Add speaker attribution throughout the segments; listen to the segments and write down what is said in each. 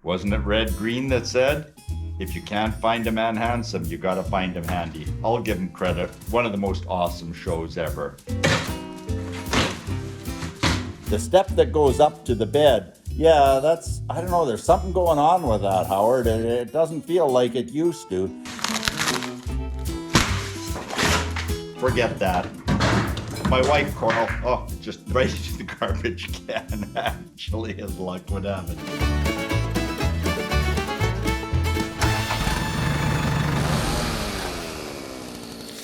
Speaker 1: Wasn't it Red Green that said, if you can't find a man handsome, you gotta find him handy? I'll give him credit. One of the most awesome shows ever. The step that goes up to the bed, yeah, that's, I don't know, there's something going on with that, Howard. It doesn't feel like it used to. Forget that. My wife, Coral, just right into the garbage can, actually, as luck would have it.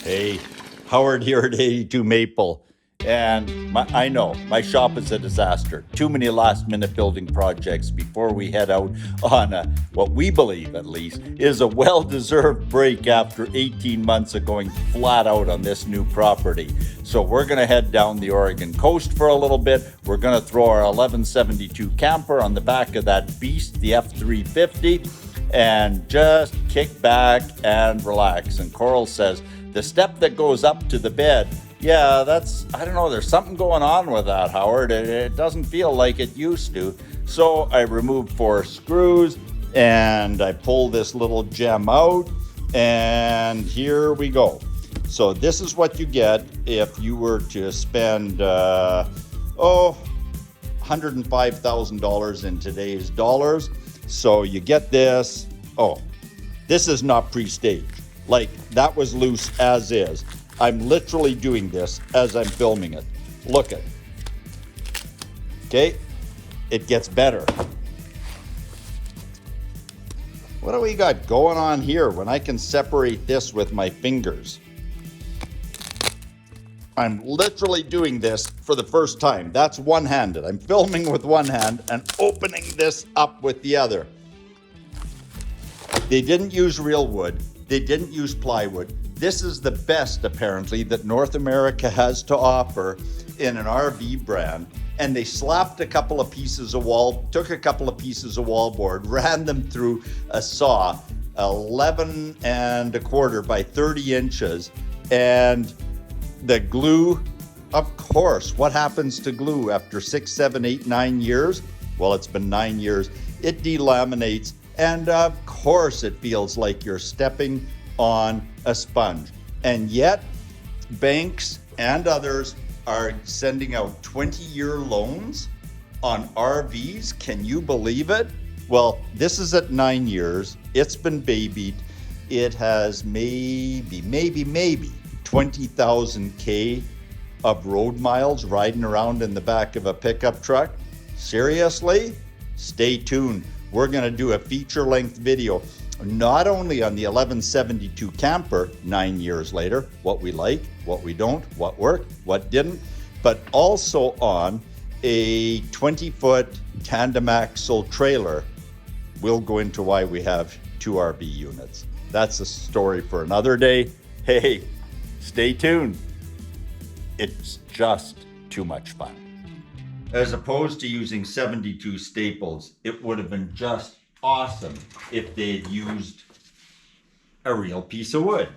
Speaker 1: Hey, Howard here at 82 Maple. And I know, my shop is a disaster. Too many last-minute building projects before we head out on what we believe, at least, is a well-deserved break after 18 months of going flat out on this new property. So we're going to head down the Oregon coast for a little bit. We're going to throw our 1172 camper on the back of that beast, the F350, and just kick back and relax. And Coral says, the step that goes up to the bed, yeah, that's, I don't know, there's something going on with that, Howard. It doesn't feel like it used to. So I removed 4 screws and I pull this little gem out, and here we go. So this is what you get if you were to spend, $105,000 in today's dollars. So you get this. Oh, this is not pre-staged. Like, that was loose as is. I'm literally doing this as I'm filming it. Look it. Okay? It gets better. What do we got going on here when I can separate this with my fingers? I'm literally doing this for the first time. That's one-handed. I'm filming with one hand and opening this up with the other. They didn't use real wood. They didn't use plywood. This is the best, apparently, that North America has to offer in an RV brand. And they slapped a couple of pieces of took a couple of pieces of wallboard, ran them through a saw, 11 1/4 by 30 inches. And the glue, of course, what happens to glue after 6, 7, 8, 9 years? Well, it's been 9 years. It delaminates. And of course, it feels like you're stepping on a sponge. And yet, banks and others are sending out 20-year loans on RVs. Can you believe it? Well, this is at 9 years. It's been babied. It has maybe 20,000 K of road miles riding around in the back of a pickup truck. Seriously? Stay tuned. We're going to do a feature-length video, not only on the 1172 camper 9 years later, what we like, what we don't, what worked, what didn't, but also on a 20-foot tandem axle trailer. We'll go into why we have 2 RV units. That's a story for another day. Hey, stay tuned. It's just too much fun. As opposed to using 72 staples, it would have been just awesome if they'd used a real piece of wood.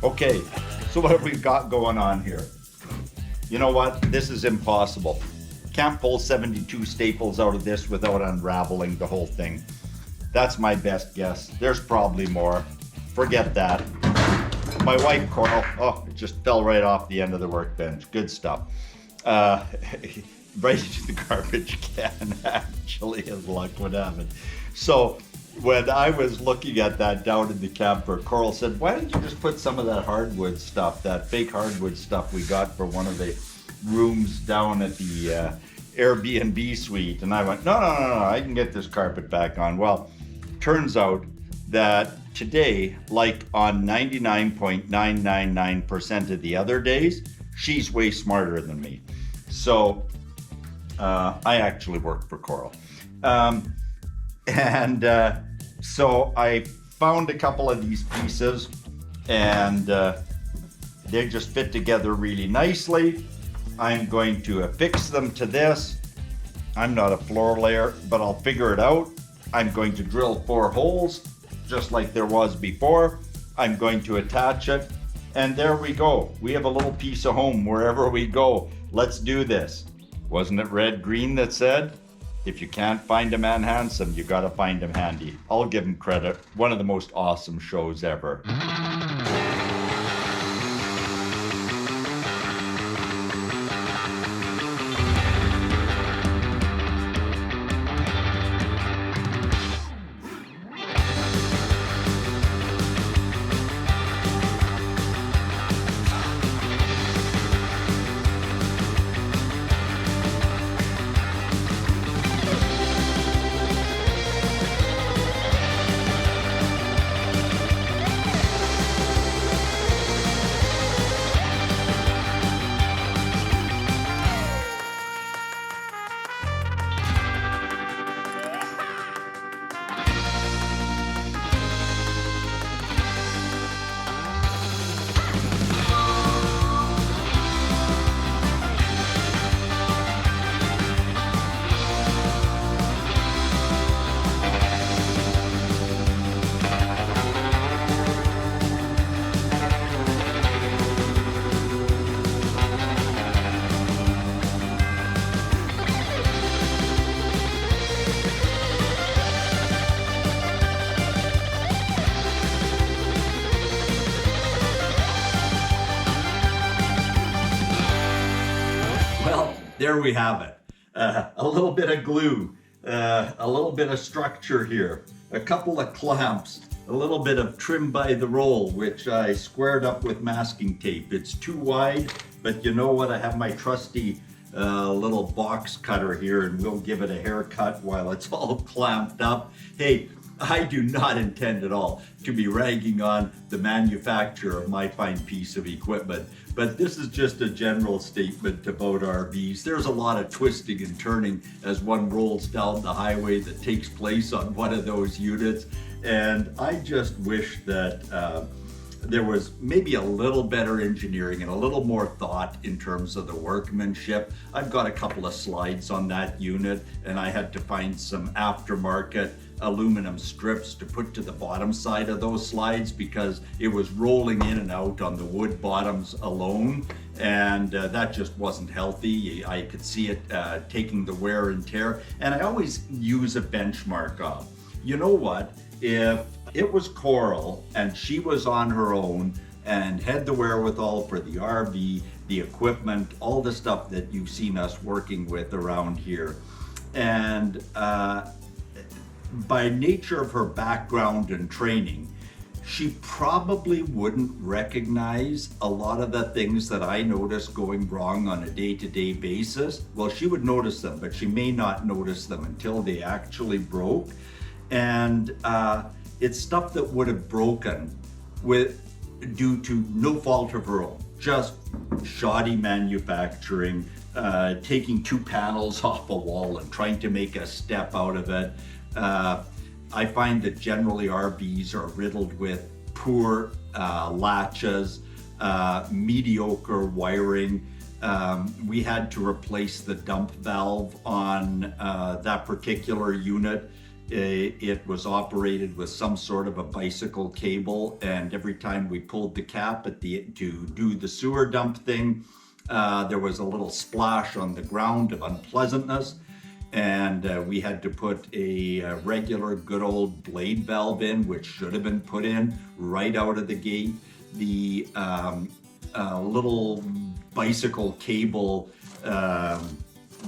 Speaker 1: Okay, so what have we got going on here? You know what? This is impossible. Can't pull 72 staples out of this without unraveling the whole thing. That's my best guess. There's probably more. Forget that. My wife, Coral, it just fell right off the end of the workbench. Good stuff. Right into the garbage can, actually, as luck would have it. So when I was looking at that down in the camper, Coral said, why don't you just put some of that hardwood stuff, that fake hardwood stuff we got for one of the rooms down at the Airbnb suite? And I went, no, I can get this carpet back on. Well, turns out that today, like on 99.999% of the other days, she's way smarter than me. So I actually work for Coral. So I found a couple of these pieces, and they just fit together really nicely. I'm going to affix them to this. I'm not a floor layer, but I'll figure it out. I'm going to drill 4 holes, just like there was before. I'm going to attach it, and there we go. We have a little piece of home wherever we go. Let's do this. Wasn't it Red Green that said, if you can't find a man handsome, you gotta find him handy? I'll give him credit. One of the most awesome shows ever. Well, there we have it. A little bit of glue, a little bit of structure here, a couple of clamps, a little bit of trim by the roll, which I squared up with masking tape. It's too wide, but you know what? I have my trusty little box cutter here, and we'll give it a haircut while it's all clamped up. Hey, I do not intend at all to be ragging on the manufacturer of my fine piece of equipment, but this is just a general statement about RVs. There's a lot of twisting and turning as one rolls down the highway that takes place on one of those units, and I just wish that there was maybe a little better engineering and a little more thought in terms of the workmanship. I've got a couple of slides on that unit, and I had to find some aftermarket aluminum strips to put to the bottom side of those slides because it was rolling in and out on the wood bottoms alone, and that just wasn't healthy. I could see it taking the wear and tear, and I always use a benchmark of, you know what, if it was Coral and she was on her own and had the wherewithal for the RV, the equipment, all the stuff that you've seen us working with around here, and by nature of her background and training, she probably wouldn't recognize a lot of the things that I notice going wrong on a day-to-day basis. Well, she would notice them, but she may not notice them until they actually broke. And it's stuff that would have broken due to no fault of her own, just shoddy manufacturing, taking 2 panels off a wall and trying to make a step out of it. I find that generally RVs are riddled with poor latches, mediocre wiring. We had to replace the dump valve on that particular unit. It was operated with some sort of a bicycle cable, and every time we pulled the cap to do the sewer dump thing, there was a little splash on the ground of unpleasantness. And we had to put a regular good old blade valve in, which should have been put in right out of the gate. The little bicycle cable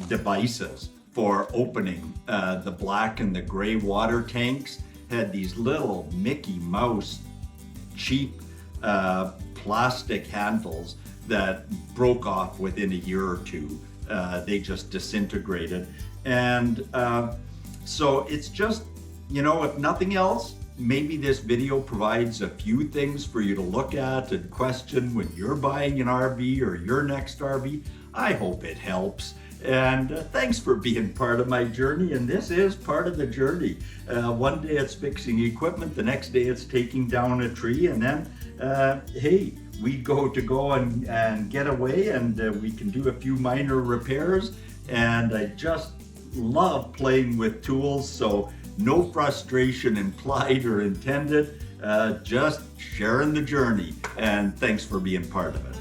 Speaker 1: devices for opening the black and the gray water tanks had these little Mickey Mouse cheap plastic handles that broke off within a year or two. They just disintegrated. And so it's just, if nothing else, maybe this video provides a few things for you to look at and question when you're buying an RV or your next RV. I hope it helps. And thanks for being part of my journey, and this is part of the journey. One day it's fixing equipment, the next day it's taking down a tree, and then, hey, we go and get away, and we can do a few minor repairs, and I just love playing with tools, so no frustration implied or intended, just sharing the journey, and thanks for being part of it.